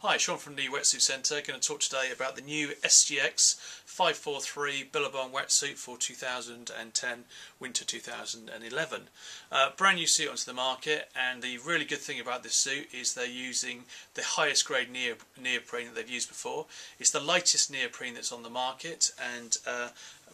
Hi, Sean from the Wetsuit Centre. Going to talk today about the new SGX 543 Billabong wetsuit for 2010 winter 2011. Brand new suit onto the market, and the really good thing about this suit is they're using the highest grade neoprene that they've used before. It's the lightest neoprene that's on the market, and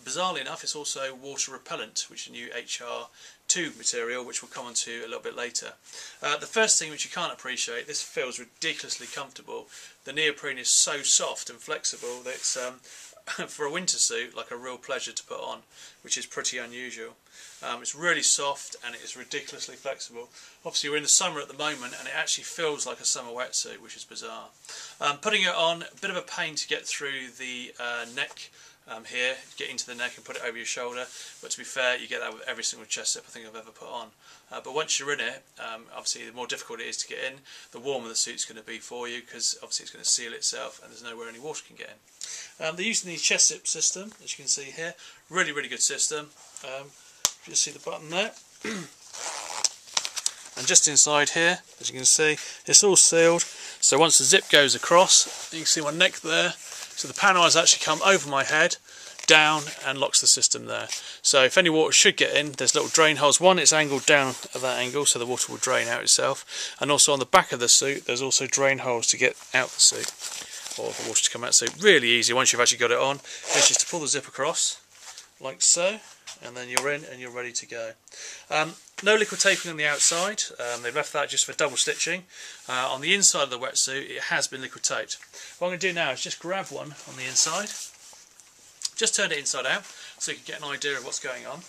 bizarrely enough it's also water repellent, which is a new HR2 material, which we'll come on to a little bit later. The first thing which you can't appreciate, this feels ridiculously comfortable. The neoprene is so soft and flexible that it's for a winter suit like a real pleasure to put on, which is pretty unusual. It's really soft and it is ridiculously flexible. Obviously we're in the summer at the moment and it actually feels like a summer wetsuit, which is bizarre. Putting it on, a bit of a pain to get through the neck here, get into the neck and put it over your shoulder, but to be fair, you get that with every single chest zip I think I've ever put on. But once you're in it, obviously the more difficult it is to get in, the warmer the suit's going to be for you, because obviously it's going to seal itself and there's nowhere any water can get in. They're using the chest zip system, as you can see here. Really good system. You see the button there. And just inside here, as you can see, it's all sealed. So once the zip goes across, you can see my neck there. So the panel has actually come over my head, down, and locks the system there. So if any water should get in, there's little drain holes. One, it's angled down at that angle, so the water will drain out itself. And also on the back of the suit, there's also drain holes to get out the suit, or the water to come out. So really easy once you've actually got it on. It's just to pull the zip across, like so, and then you're in and you're ready to go. No liquid taping on the outside. They've left that just for double stitching. On the inside of the wetsuit, it has been liquid taped. What I'm going to do now is just grab one on the inside, just turn it inside out so you can get an idea of what's going on.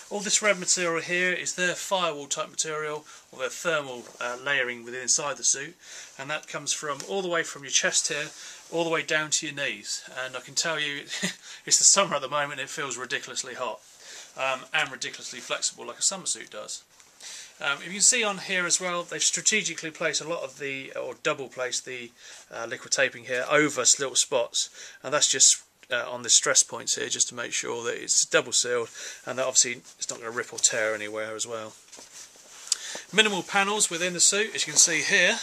All this red material here is their firewall type material, or their thermal layering within inside the suit, and that comes from all the way from your chest here all the way down to your knees. And I can tell you it's the summer at the moment, it feels ridiculously hot. And ridiculously flexible like a summer suit does. If you can see on here as well, they've strategically placed a lot of the, or double placed the liquid taping here over little spots, and that's just on the stress points here, just to make sure that it's double sealed and that obviously it's not going to rip or tear anywhere as well. Minimal panels within the suit, as you can see here.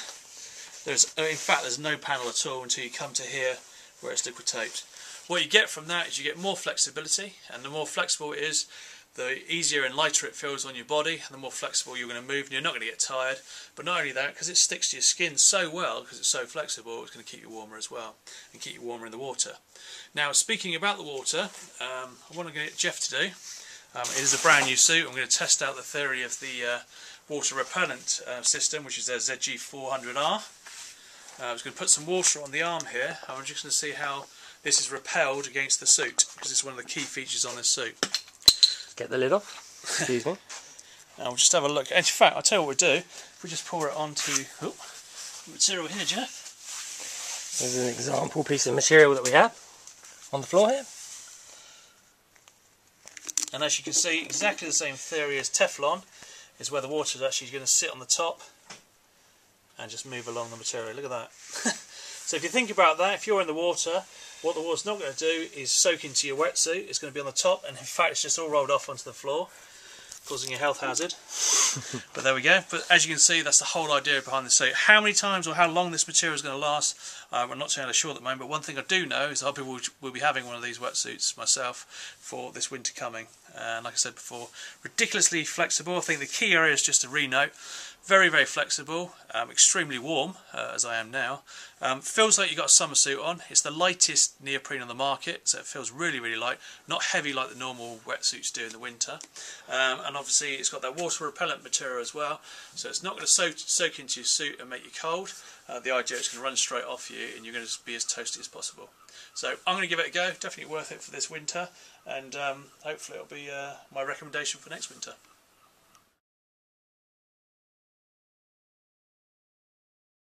In fact there's no panel at all until you come to here where it's liquid taped. What you get from that is you get more flexibility, and the more flexible it is, the easier and lighter it feels on your body, and the more flexible you're going to move, and you're not going to get tired. But not only that, because it sticks to your skin so well, because it's so flexible, it's going to keep you warmer as well, and keep you warmer in the water. Now, speaking about the water, I want to get Jeff to do, it is a brand new suit. I'm going to test out the theory of the water repellent system, which is their ZG400R. I was going to put some water on the arm here, and I'm just going to see how this is repelled against the suit, because it's one of the key features on this suit. Get the lid off. Excuse me. And we'll just have a look. In fact, I'll tell you what we'll do. If we just pour it onto the material here, Jeff. There's an example piece of material that we have on the floor here. And as you can see, exactly the same theory as Teflon is where the water is actually going to sit on the top and just move along the material. Look at that. So if you think about that, if you're in the water, what the water's not going to do is soak into your wetsuit. It's going to be on the top, and in fact it's just all rolled off onto the floor, causing a health hazard. But there we go. But as you can see, that's the whole idea behind the suit. How many times or how long this material is going to last, we're not entirely sure at the moment, but one thing I do know is I will be having one of these wetsuits myself for this winter coming. And like I said before, ridiculously flexible. I think the key area is just to re-note. Very flexible, extremely warm, as I am now. Feels like you've got a summer suit on. It's the lightest neoprene on the market, so it feels really light, not heavy like the normal wetsuits do in the winter. And obviously it's got that water repellent material as well, so it's not going to soak into your suit and make you cold. The idea is it's going to run straight off you and you're going to be as toasty as possible. So I'm going to give it a go, definitely worth it for this winter, and hopefully it'll be my recommendation for next winter.